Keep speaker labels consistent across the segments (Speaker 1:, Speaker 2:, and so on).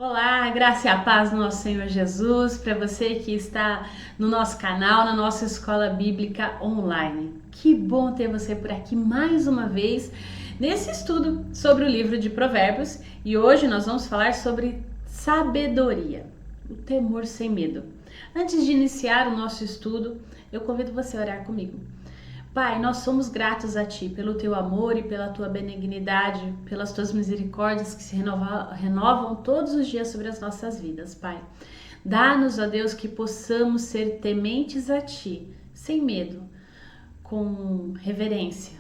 Speaker 1: Olá, graça e a paz do nosso Senhor Jesus, para você que está no nosso canal, na nossa escola bíblica online. Que bom ter você por aqui mais uma vez nesse estudo sobre o livro de Provérbios, e hoje nós vamos falar sobre sabedoria, o temor sem medo. Antes de iniciar o nosso estudo, eu convido você a orar comigo. Pai, nós somos gratos a Ti pelo Teu amor e pela Tua benignidade, pelas Tuas misericórdias que se renovam todos os dias sobre as nossas vidas, Pai. Dá-nos, ó Deus, que possamos ser tementes a Ti, sem medo, com reverência,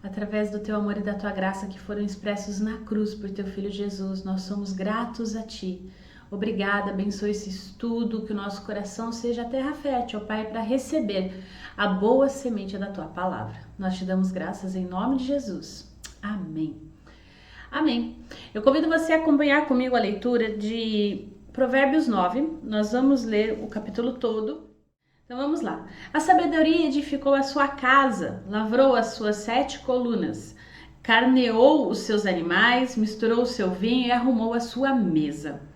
Speaker 1: através do Teu amor e da Tua graça que foram expressos na cruz por Teu Filho Jesus. Nós somos gratos a Ti. Obrigada, abençoe esse estudo, que o nosso coração seja terra fértil, ó Pai, para receber a boa semente da Tua palavra. Nós te damos graças em nome de Jesus. Amém. Amém. Eu convido você a acompanhar comigo a leitura de Provérbios 9. Nós vamos ler o capítulo todo. Então vamos lá. A sabedoria edificou a sua casa, lavrou as suas 7 colunas, carneou os seus animais, misturou o seu vinho e arrumou a sua mesa.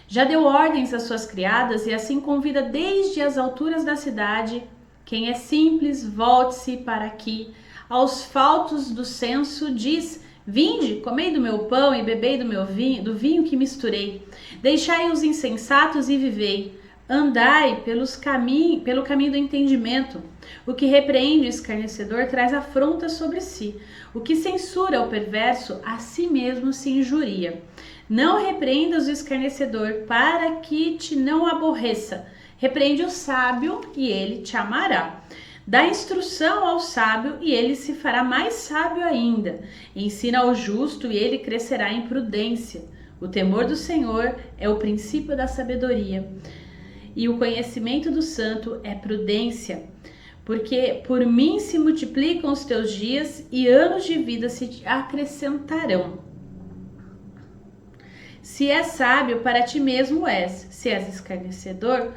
Speaker 1: Já deu ordens às suas criadas e assim convida desde as alturas da cidade. Quem é simples, volte-se para aqui. Aos faltos do censo diz: vinde, comei do meu pão e bebei do vinho que misturei. Deixai os insensatos e vivei. Andai pelo caminho do entendimento. O que repreende o escarnecedor traz afronta sobre si. O que censura o perverso, a si mesmo se injuria. Não repreendas o escarnecedor, para que te não aborreça. Repreende o sábio, e ele te amará. Dá instrução ao sábio, e ele se fará mais sábio ainda. Ensina ao justo, e ele crescerá em prudência. O temor do Senhor é o princípio da sabedoria, e o conhecimento do santo é prudência. Porque por mim se multiplicam os teus dias, e anos de vida se te acrescentarão. Se és sábio, para ti mesmo és. Se és escarnecedor,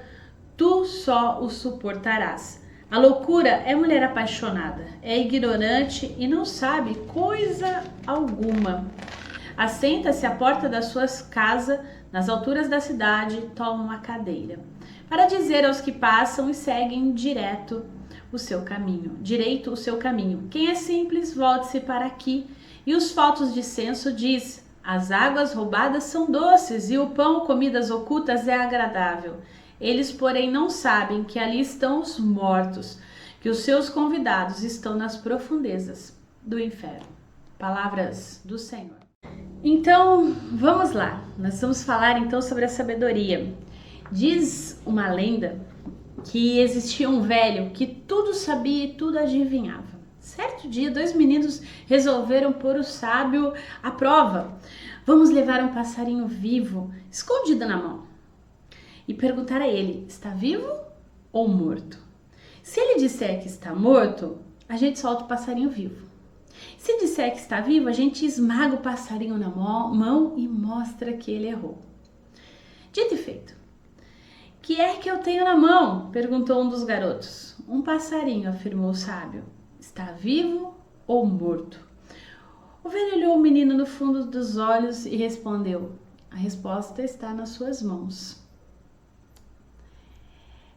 Speaker 1: tu só o suportarás. A loucura é mulher apaixonada, é ignorante e não sabe coisa alguma. Assenta-se à porta da sua casa, nas alturas da cidade, toma uma cadeira, para dizer aos que passam e seguem direito o seu caminho. Quem é simples, volte-se para aqui. E os faltos de senso diz: as águas roubadas são doces, e o pão comidas ocultas é agradável. Eles, porém, não sabem que ali estão os mortos, que os seus convidados estão nas profundezas do inferno. Palavras do Senhor. Então, vamos lá. Nós vamos falar então sobre a sabedoria. Diz uma lenda que existia um velho que tudo sabia e tudo adivinhava. Certo dia, 2 meninos resolveram pôr o sábio à prova. Vamos levar um passarinho vivo, escondido na mão, e perguntar a ele: está vivo ou morto? Se ele disser que está morto, a gente solta o passarinho vivo. Se disser que está vivo, a gente esmaga o passarinho na mão e mostra que ele errou. Dito e feito. Que é que eu tenho na mão? Perguntou um dos garotos. Um passarinho, afirmou o sábio. Está vivo ou morto? O velho olhou o menino no fundo dos olhos e respondeu: a resposta está nas suas mãos.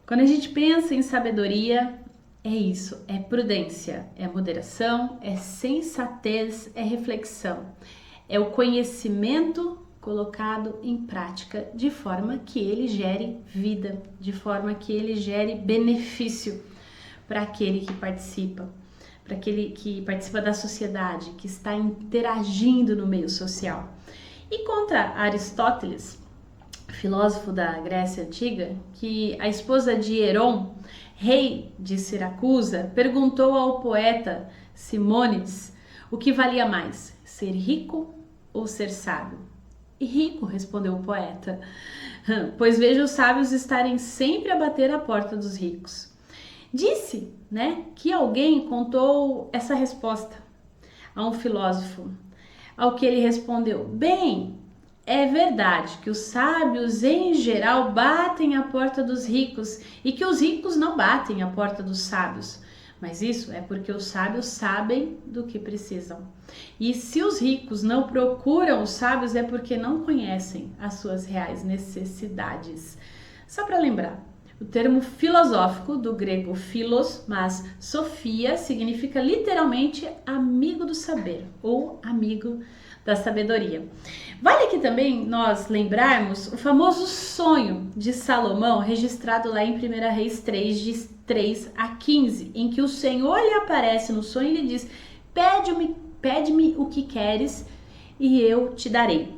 Speaker 1: Quando a gente pensa em sabedoria, é isso, é prudência, é moderação, é sensatez, é reflexão, é o conhecimento colocado em prática de forma que ele gere vida, de forma que ele gere benefício para aquele que participa, para aquele que participa da sociedade, que está interagindo no meio social. E conta Aristóteles, filósofo da Grécia Antiga, que a esposa de Heron, rei de Siracusa, perguntou ao poeta Simônides o que valia mais, ser rico ou ser sábio. E rico, respondeu o poeta, pois vejo os sábios estarem sempre a bater à porta dos ricos. Disse, que alguém contou essa resposta a um filósofo, ao que ele respondeu: bem, é verdade que os sábios em geral batem à porta dos ricos e que os ricos não batem à porta dos sábios, Mas isso é porque os sábios sabem do que precisam. E se os ricos não procuram os sábios, é porque não conhecem as suas reais necessidades. Só para lembrar, o termo filosófico, do grego philos, mas Sofia, significa literalmente amigo do saber ou amigo da sabedoria. Vale aqui também nós lembrarmos o famoso sonho de Salomão, registrado lá em 1 Reis 3, de 3 a 15, em que o Senhor lhe aparece no sonho e lhe diz: pede-me o que queres e eu te darei.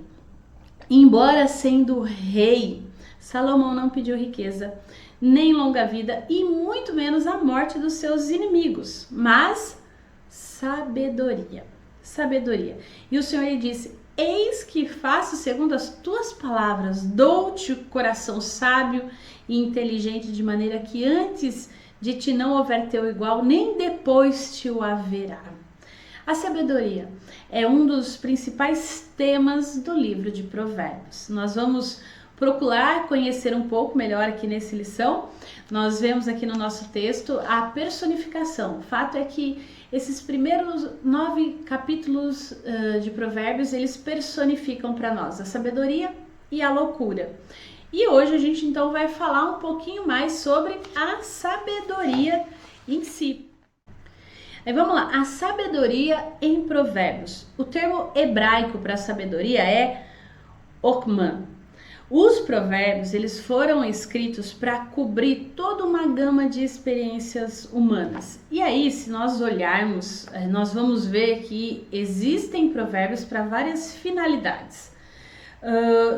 Speaker 1: Embora sendo rei, Salomão não pediu riqueza, nem longa vida e muito menos a morte dos seus inimigos, mas sabedoria. E o Senhor lhe disse: eis que faço segundo as tuas palavras, dou-te o coração sábio e inteligente, de maneira que antes de ti não houver teu igual, nem depois te o haverá. A sabedoria é um dos principais temas do livro de Provérbios. Nós vamos procurar conhecer um pouco melhor aqui nessa lição. Nós vemos aqui no nosso texto a personificação. O fato é que esses primeiros 9 capítulos de Provérbios, eles personificam para nós a sabedoria e a loucura. E hoje a gente então vai falar um pouquinho mais sobre a sabedoria em si. Aí vamos lá, a sabedoria em Provérbios. O termo hebraico para sabedoria é okman. Os provérbios, eles foram escritos para cobrir toda uma gama de experiências humanas. E aí, se nós olharmos, nós vamos ver que existem provérbios para várias finalidades.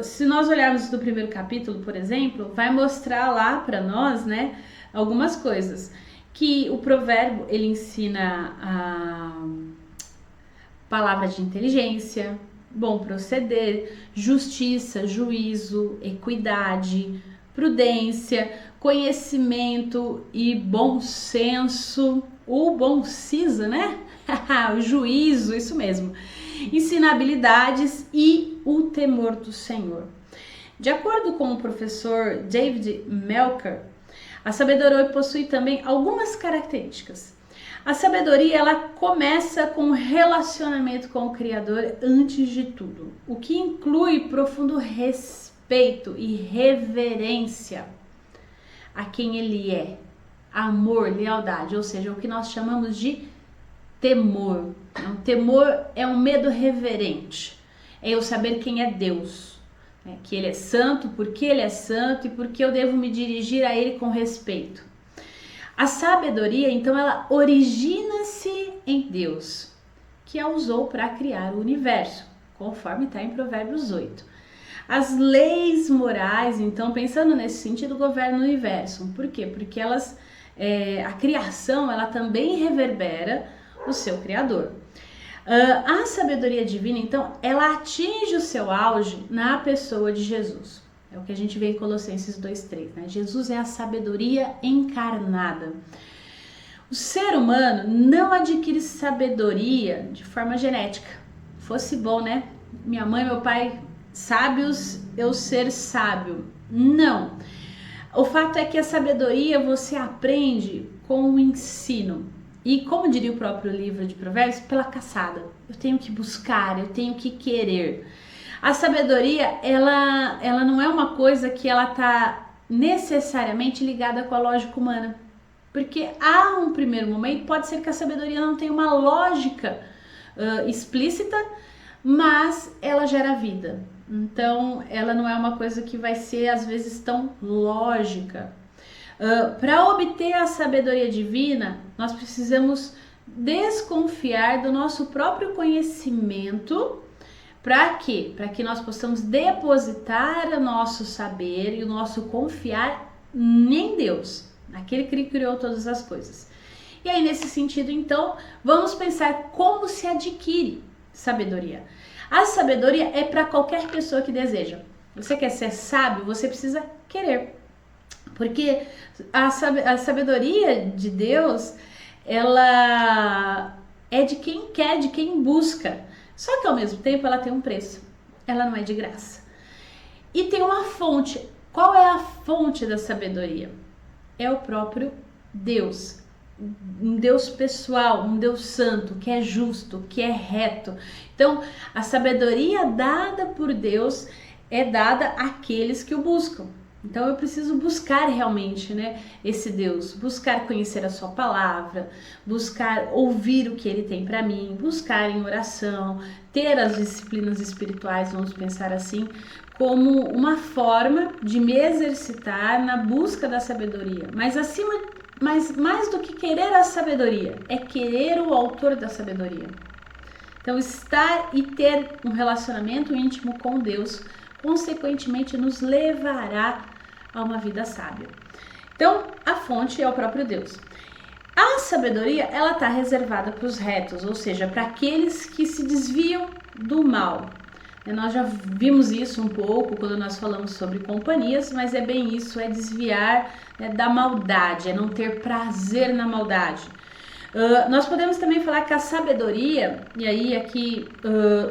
Speaker 1: Se nós olharmos do primeiro capítulo, por exemplo, vai mostrar lá para nós, né, algumas coisas. Que o provérbio, ele ensina a palavra de inteligência, bom proceder, justiça, juízo, equidade, prudência, conhecimento e bom senso, o bom siso, né? O juízo, isso mesmo. Ensina habilidades e o temor do Senhor. De acordo com o professor David Melker, a sabedoria possui também algumas características. A sabedoria, ela começa com o relacionamento com o Criador antes de tudo, o que inclui profundo respeito e reverência a quem Ele é, amor, lealdade, ou seja, o que nós chamamos de temor. O temor é um medo reverente, é eu saber quem é Deus, né? Que Ele é santo, porque Ele é santo e porque eu devo me dirigir a Ele com respeito. A sabedoria, então, ela origina-se em Deus, que a usou para criar o universo, conforme está em Provérbios 8. As leis morais, então, pensando nesse sentido, governam o universo. Por quê? Porque a criação, ela também reverbera o seu Criador. A sabedoria divina, então, ela atinge o seu auge na pessoa de Jesus. É o que a gente vê em Colossenses 2:3, né? Jesus é a sabedoria encarnada. O ser humano não adquire sabedoria de forma genética. Fosse bom, né? Minha mãe e meu pai sábios, eu ser sábio. Não. O fato é que a sabedoria você aprende com o ensino. E como diria o próprio livro de Provérbios, pela caçada. Eu tenho que buscar, eu tenho que querer. A sabedoria, ela não é uma coisa que ela está necessariamente ligada com a lógica humana. Porque há um primeiro momento, pode ser que a sabedoria não tenha uma lógica explícita, mas ela gera vida. Então, ela não é uma coisa que vai ser, às vezes, tão lógica. Para obter a sabedoria divina, nós precisamos desconfiar do nosso próprio conhecimento. Para quê? Para que nós possamos depositar o nosso saber e o nosso confiar em Deus, naquele que criou todas as coisas. E aí, nesse sentido, então, vamos pensar como se adquire sabedoria. A sabedoria é para qualquer pessoa que deseja. Você quer ser sábio, você precisa querer. Porque a sabedoria de Deus, ela é de quem quer, de quem busca. Só que ao mesmo tempo ela tem um preço, ela não é de graça. E tem uma fonte. Qual é a fonte da sabedoria? É o próprio Deus. um Deus pessoal, um Deus santo, que é justo, que é reto. Então, a sabedoria dada por Deus é dada àqueles que o buscam. Então eu preciso buscar realmente, né, esse Deus, buscar conhecer a sua palavra, buscar ouvir o que ele tem para mim, buscar em oração, ter as disciplinas espirituais, vamos pensar assim, como uma forma de me exercitar na busca da sabedoria. Mas mais do que querer a sabedoria, é querer o autor da sabedoria. Então estar e ter um relacionamento íntimo com Deus, consequentemente nos levará a uma vida sábia. Então, a fonte é o próprio Deus. A sabedoria, ela está reservada para os retos, ou seja, para aqueles que se desviam do mal. Nós já vimos isso um pouco quando nós falamos sobre companhias, mas é bem isso, é desviar, né, da maldade, é não ter prazer na maldade. Nós podemos também falar que a sabedoria, e aí aqui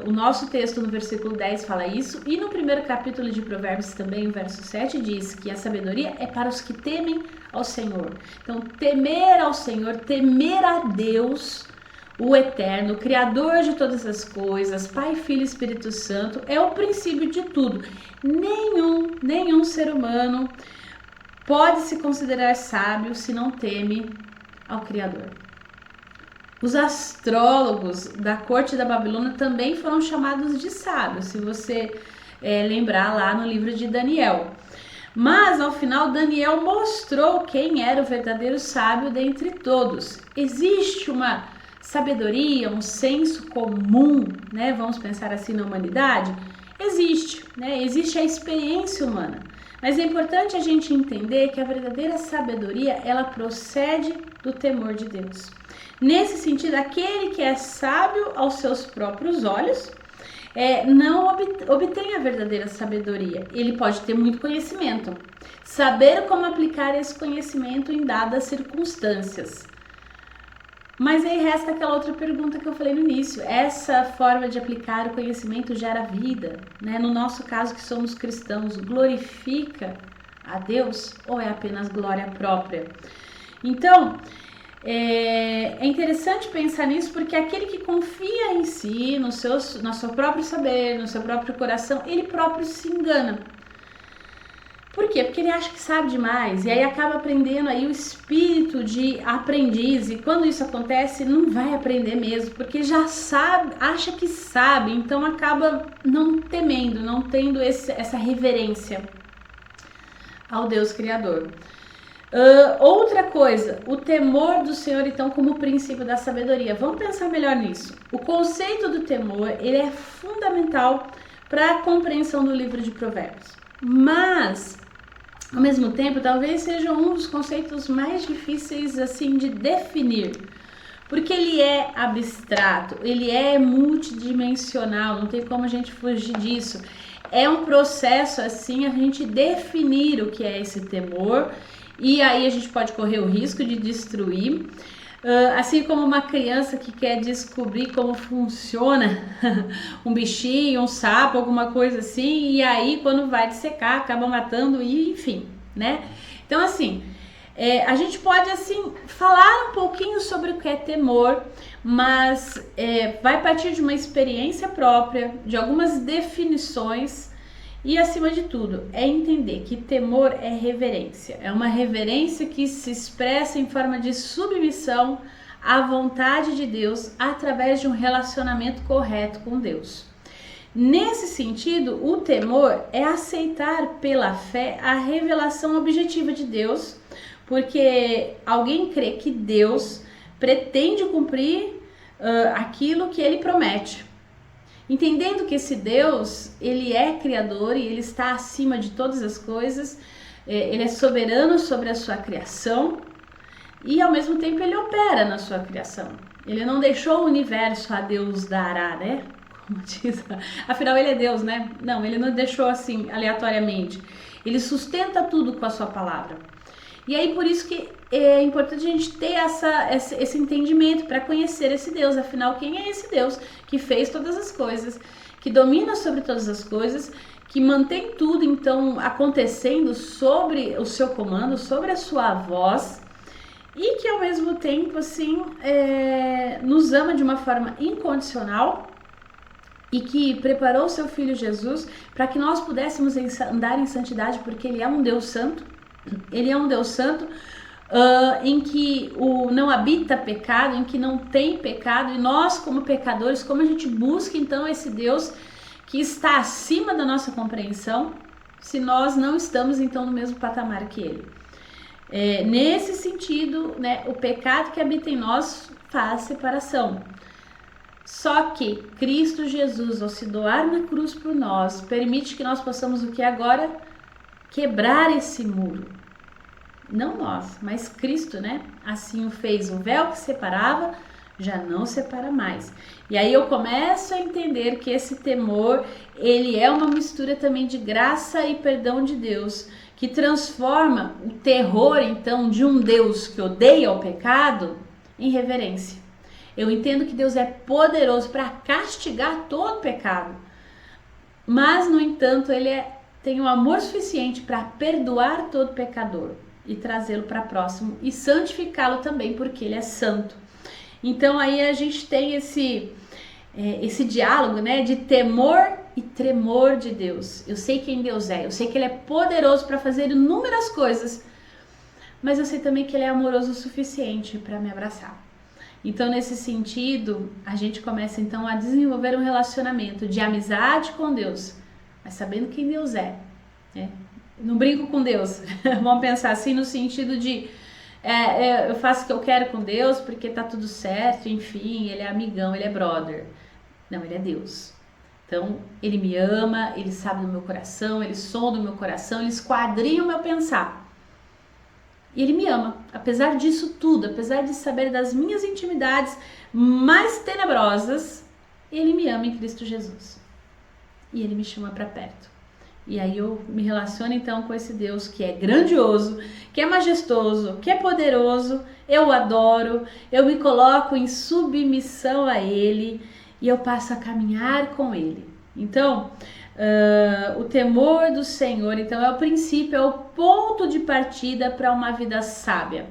Speaker 1: o nosso texto no versículo 10 fala isso, e no primeiro capítulo de Provérbios também, o verso 7, diz que a sabedoria é para os que temem ao Senhor. Então, temer ao Senhor, temer a Deus, o Eterno, o Criador de todas as coisas, Pai, Filho e Espírito Santo, é o princípio de tudo. Nenhum ser humano pode se considerar sábio se não teme ao Criador. Os astrólogos da corte da Babilônia também foram chamados de sábios, se você lembrar lá no livro de Daniel. Mas, ao final, Daniel mostrou quem era o verdadeiro sábio dentre todos. Existe uma sabedoria, um senso comum, né? Vamos pensar assim na humanidade? Existe, né? Existe a experiência humana. Mas é importante a gente entender que a verdadeira sabedoria, ela procede do temor de Deus. Nesse sentido, aquele que é sábio aos seus próprios olhos não obtém a verdadeira sabedoria. Ele pode ter muito conhecimento, saber como aplicar esse conhecimento em dadas circunstâncias. Mas aí resta aquela outra pergunta que eu falei no início. Essa forma de aplicar o conhecimento gera vida, né? No nosso caso, que somos cristãos, glorifica a Deus ou é apenas glória própria? Então, é interessante pensar nisso, porque aquele que confia em si, no seu próprio saber, no seu próprio coração, ele próprio se engana. Por quê? Porque ele acha que sabe demais e aí acaba aprendendo aí o espírito de aprendiz, e quando isso acontece não vai aprender mesmo, porque já sabe, acha que sabe, então acaba não temendo, não tendo essa reverência ao Deus Criador. Outra coisa, o temor do Senhor, então, como princípio da sabedoria. Vamos pensar melhor nisso. O conceito do temor, ele é fundamental para a compreensão do livro de Provérbios. Mas, ao mesmo tempo, talvez seja um dos conceitos mais difíceis, assim, de definir. Porque ele é abstrato, ele é multidimensional, não tem como a gente fugir disso. É um processo, assim, a gente definir o que é esse temor. E aí a gente pode correr o risco de destruir, assim como uma criança que quer descobrir como funciona um bichinho, um sapo, alguma coisa assim, e aí quando vai dissecar, acaba matando e enfim, né? Então assim, a gente pode assim falar um pouquinho sobre o que é temor, mas vai partir de uma experiência própria, de algumas definições. E, acima de tudo, é entender que temor é reverência. É uma reverência que se expressa em forma de submissão à vontade de Deus através de um relacionamento correto com Deus. Nesse sentido, o temor é aceitar pela fé a revelação objetiva de Deus, porque alguém crê que Deus pretende cumprir aquilo que ele promete. Entendendo que esse Deus, ele é criador e ele está acima de todas as coisas, ele é soberano sobre a sua criação e ao mesmo tempo ele opera na sua criação. Ele não deixou o universo a Deus dará, né? Como diz, afinal ele é Deus, né? Não, ele não deixou assim aleatoriamente. Ele sustenta tudo com a sua palavra. E aí por isso que é importante a gente ter esse entendimento para conhecer esse Deus. Afinal, quem é esse Deus que fez todas as coisas, que domina sobre todas as coisas, que mantém tudo então acontecendo sobre o seu comando, sobre a sua voz, e que ao mesmo tempo, assim, nos ama de uma forma incondicional e que preparou o seu Filho Jesus para que nós pudéssemos andar em santidade, porque Ele é um Deus santo. Ele é um Deus santo em que não habita pecado, em que não tem pecado, e nós como pecadores, como a gente busca então esse Deus que está acima da nossa compreensão, se nós não estamos então no mesmo patamar que Ele. Nesse sentido, né, o pecado que habita em nós faz separação. Só que Cristo Jesus, ao se doar na cruz por nós, permite que nós possamos o que agora? Quebrar esse muro. Não nós, mas Cristo, né? Assim o fez. O véu que separava já não separa mais. E aí eu começo a entender que esse temor, ele é uma mistura também de graça e perdão de Deus, que transforma o terror, então, de um Deus que odeia o pecado em reverência. Eu entendo que Deus é poderoso para castigar todo pecado, mas, no entanto, Ele tem um amor suficiente para perdoar todo pecador e trazê-lo para próximo e santificá-lo também, porque Ele é santo. Então, aí a gente tem esse diálogo, né, de temor e tremor de Deus. Eu sei quem Deus é, eu sei que Ele é poderoso para fazer inúmeras coisas, mas eu sei também que Ele é amoroso o suficiente para me abraçar. Então, nesse sentido, a gente começa então a desenvolver um relacionamento de amizade com Deus, mas sabendo quem Deus é, né? Não brinco com Deus, vamos pensar assim no sentido de eu faço o que eu quero com Deus porque tá tudo certo, enfim, Ele é amigão, Ele é brother. Não, Ele é Deus. Então, Ele me ama, Ele sabe do meu coração, Ele sonda o meu coração, Ele esquadrinha o meu pensar. E Ele me ama, apesar disso tudo, apesar de saber das minhas intimidades mais tenebrosas, Ele me ama em Cristo Jesus. E Ele me chama para perto. E aí eu me relaciono então com esse Deus que é grandioso, que é majestoso, que é poderoso, eu o adoro, eu me coloco em submissão a Ele e eu passo a caminhar com Ele. Então, o temor do Senhor, então, é o princípio, é o ponto de partida para uma vida sábia.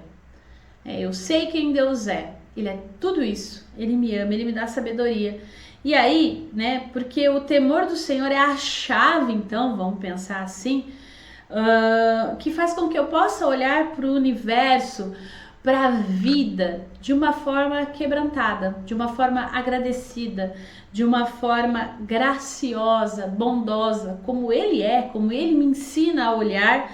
Speaker 1: Eu sei quem Deus é, Ele é tudo isso, Ele me ama, Ele me dá sabedoria. E aí, né, porque o temor do Senhor é a chave, então, vamos pensar assim, que faz com que eu possa olhar para o universo, para a vida, de uma forma quebrantada, de uma forma agradecida, de uma forma graciosa, bondosa, como Ele é, como Ele me ensina a olhar,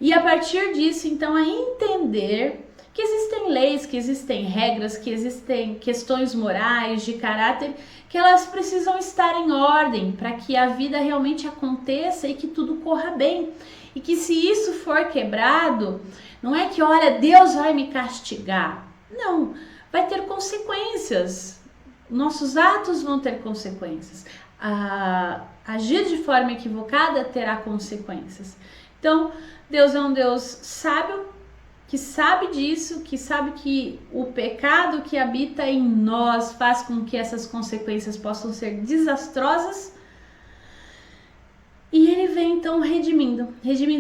Speaker 1: e a partir disso, então, a entender que existem leis, que existem regras, que existem questões morais, de caráter, que elas precisam estar em ordem para que a vida realmente aconteça e que tudo corra bem. E que se isso for quebrado, não é que, olha, Deus vai me castigar. Não, vai ter consequências. Nossos atos vão ter consequências. Agir de forma equivocada terá consequências. Então, Deus é um Deus sábio, que sabe disso, que sabe que o pecado que habita em nós faz com que essas consequências possam ser desastrosas. E Ele vem então redimindo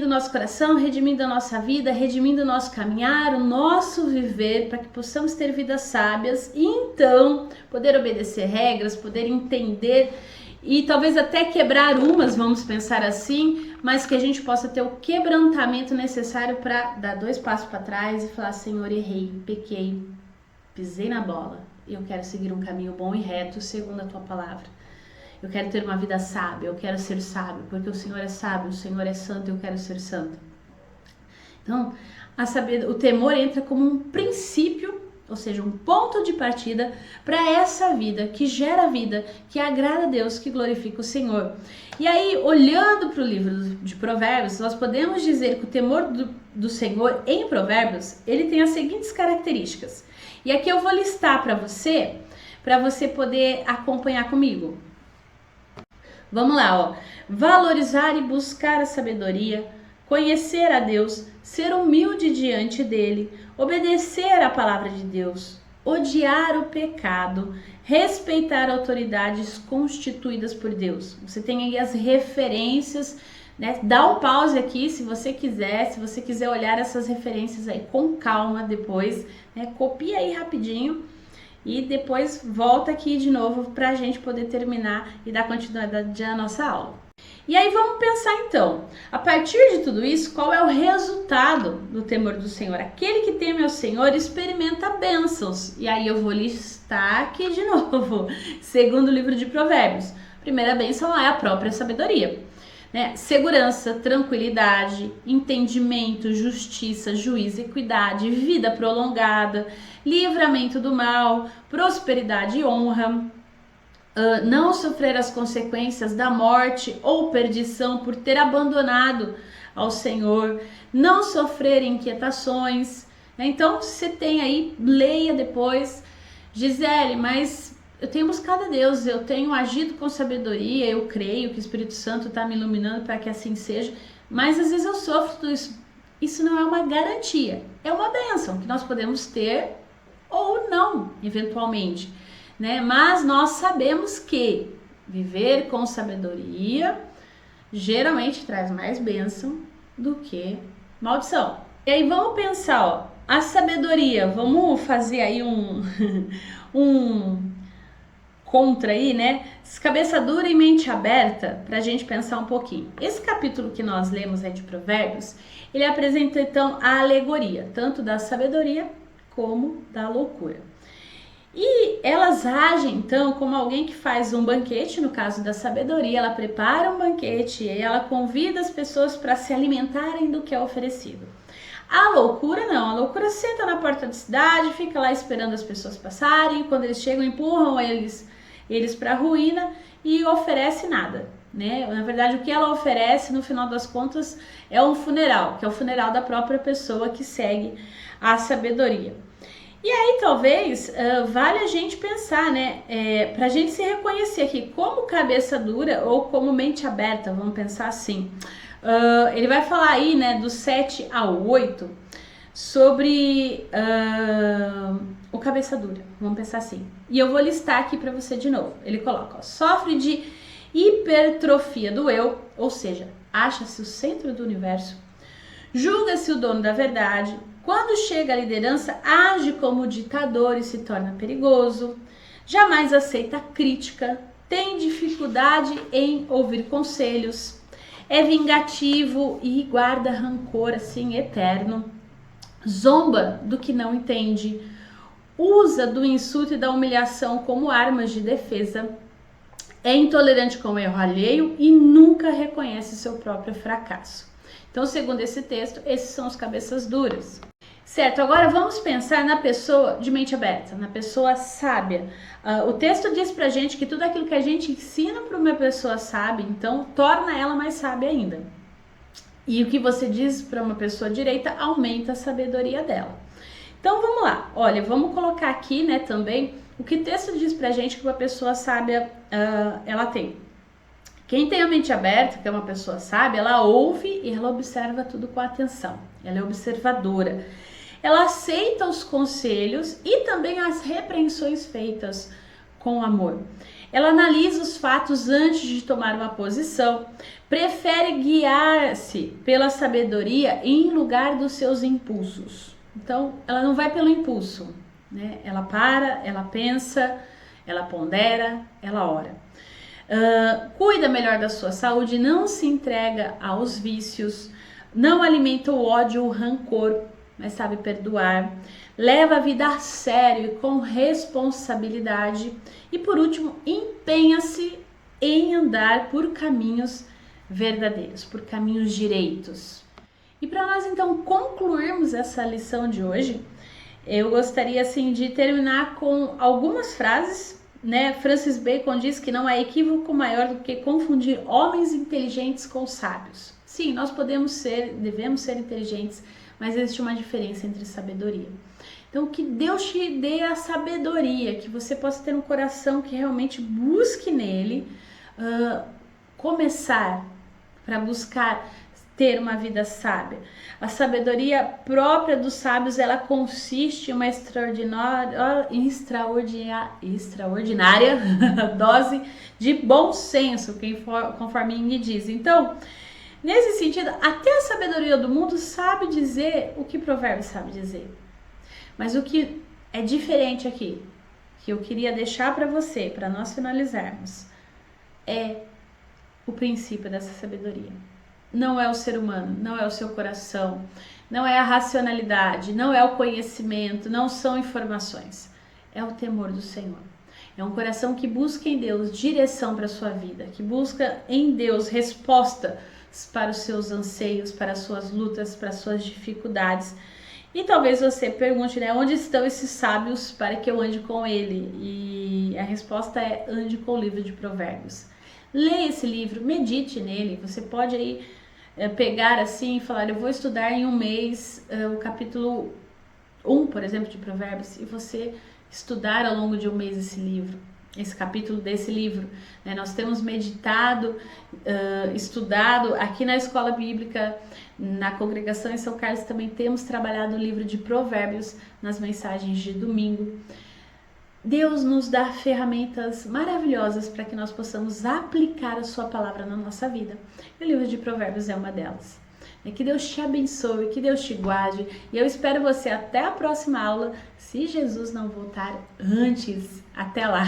Speaker 1: o nosso coração, redimindo a nossa vida, redimindo o nosso caminhar, o nosso viver, para que possamos ter vidas sábias e então poder obedecer regras, poder entender e talvez até quebrar umas, vamos pensar assim, mas que a gente possa ter o quebrantamento necessário para dar 2 passos para trás e falar: Senhor, errei, pequei, pisei na bola, eu quero seguir um caminho bom e reto segundo a Tua palavra. Eu quero ter uma vida sábia, eu quero ser sábio, porque o Senhor é sábio, o Senhor é santo, eu quero ser santo. Então, o temor entra como um princípio, ou seja, um ponto de partida para essa vida, que gera vida, que agrada a Deus, que glorifica o Senhor. E aí, olhando para o livro de Provérbios, nós podemos dizer que o temor do Senhor em Provérbios, ele tem as seguintes características. E aqui eu vou listar para você poder acompanhar comigo. Vamos lá, ó. Valorizar e buscar a sabedoria, conhecer a Deus, ser humilde diante dele, obedecer à palavra de Deus, odiar o pecado, respeitar autoridades constituídas por Deus. Você tem aí as referências né? Dá um pause aqui se você quiser olhar essas referências aí com calma depois, né? Copia aí rapidinho e depois volta aqui de novo para a gente poder terminar e dar continuidade à nossa aula. E aí vamos pensar então, a partir de tudo isso, qual é o resultado do temor do Senhor? Aquele que teme ao Senhor experimenta bênçãos. E aí eu vou listar aqui de novo, segundo o livro de Provérbios. A primeira bênção é a própria sabedoria, né? Segurança, tranquilidade, entendimento, justiça, juízo, equidade, vida prolongada, livramento do mal, prosperidade e honra. Não sofrer as consequências da morte ou perdição por ter abandonado ao Senhor, não sofrer inquietações, né? Então, você tem aí, leia depois, Gisele, mas eu tenho buscado a Deus, eu tenho agido com sabedoria, eu creio que o Espírito Santo está me iluminando para que assim seja, mas às vezes eu sofro tudo isso. Isso não é uma garantia, é uma bênção que nós podemos ter ou não, eventualmente, né? Mas nós sabemos que viver com sabedoria geralmente traz mais bênção do que maldição. E aí vamos pensar, ó, a sabedoria, vamos fazer aí um contra aí, né? Cabeça dura e mente aberta, pra gente pensar um pouquinho. Esse capítulo que nós lemos aí de Provérbios, ele apresenta então a alegoria, tanto da sabedoria como da loucura. E elas agem, então, como alguém que faz um banquete, no caso da sabedoria, ela prepara um banquete e ela convida as pessoas para se alimentarem do que é oferecido. A loucura não, a loucura senta na porta da cidade, fica lá esperando as pessoas passarem, quando eles chegam empurram eles para a ruína e oferece nada, né? Na verdade, o que ela oferece, no final das contas, é um funeral, que é o funeral da própria pessoa que segue a sabedoria. E aí, talvez, vale a gente pensar, né, para a gente se reconhecer aqui como cabeça dura ou como mente aberta, vamos pensar assim. Ele vai falar aí, né, do 7 ao 8, sobre o cabeça dura, vamos pensar assim. E eu vou listar aqui para você de novo. Ele coloca, ó, sofre de hipertrofia do eu, ou seja, acha-se o centro do universo, julga-se o dono da verdade. Quando chega à liderança, age como ditador e se torna perigoso, jamais aceita crítica, tem dificuldade em ouvir conselhos, é vingativo e guarda rancor assim eterno, zomba do que não entende, usa do insulto e da humilhação como armas de defesa, é intolerante com o erro alheio e nunca reconhece seu próprio fracasso. Então, segundo esse texto, esses são os cabeças duras. Certo, agora vamos pensar na pessoa de mente aberta, na pessoa sábia. O texto diz pra gente que tudo aquilo que a gente ensina para uma pessoa sábia, então, torna ela mais sábia ainda. E o que você diz para uma pessoa direita aumenta a sabedoria dela. Então, vamos lá. Olha, vamos colocar aqui, né, também, o que o texto diz pra gente que uma pessoa sábia, ela tem. Quem tem a mente aberta, que é uma pessoa sábia, ela ouve e ela observa tudo com atenção. Ela é observadora. Ela aceita os conselhos e também as repreensões feitas com amor. Ela analisa os fatos antes de tomar uma posição, prefere guiar-se pela sabedoria em lugar dos seus impulsos. Então, ela não vai pelo impulso, né? Ela para, ela pensa, ela pondera, ela ora. Cuida melhor da sua saúde, não se entrega aos vícios, não alimenta o ódio ou o rancor, mas sabe perdoar, leva a vida a sério e com responsabilidade e, por último, empenha-se em andar por caminhos verdadeiros, por caminhos direitos. E para nós, então, concluirmos essa lição de hoje, eu gostaria, assim, de terminar com algumas frases, né? Francis Bacon diz que não há equívoco maior do que confundir homens inteligentes com sábios. Sim, nós devemos ser inteligentes, mas existe uma diferença entre sabedoria. Então, que Deus te dê a sabedoria, que você possa ter um coração que realmente busque nele, começar para buscar ter uma vida sábia. A sabedoria própria dos sábios, ela consiste em uma extraordinária dose de bom senso, conforme Ing diz. Então, Nesse sentido, até a sabedoria do mundo sabe dizer o que Provérbios sabe dizer. Mas o que é diferente aqui, que eu queria deixar para você, para nós finalizarmos, é o princípio dessa sabedoria. Não é o ser humano, não é o seu coração, não é a racionalidade, não é o conhecimento, não são informações. É o temor do Senhor. É um coração que busca em Deus direção para a sua vida, que busca em Deus resposta para os seus anseios, para as suas lutas, para as suas dificuldades. E talvez você pergunte, né, onde estão esses sábios para que eu ande com ele? E a resposta é: ande com o livro de Provérbios. Leia esse livro, medite nele. Você pode aí pegar assim e falar: eu vou estudar em um mês o capítulo 1, por exemplo, de Provérbios, e você estudar ao longo de um mês esse livro, esse capítulo desse livro. Nós temos meditado, estudado aqui na Escola Bíblica, na congregação em São Carlos, também temos trabalhado o livro de Provérbios nas mensagens de domingo. Deus nos dá ferramentas maravilhosas para que nós possamos aplicar a sua palavra na nossa vida. E o livro de Provérbios é uma delas. Que Deus te abençoe, que Deus te guarde. E eu espero você até a próxima aula, se Jesus não voltar antes. Até lá!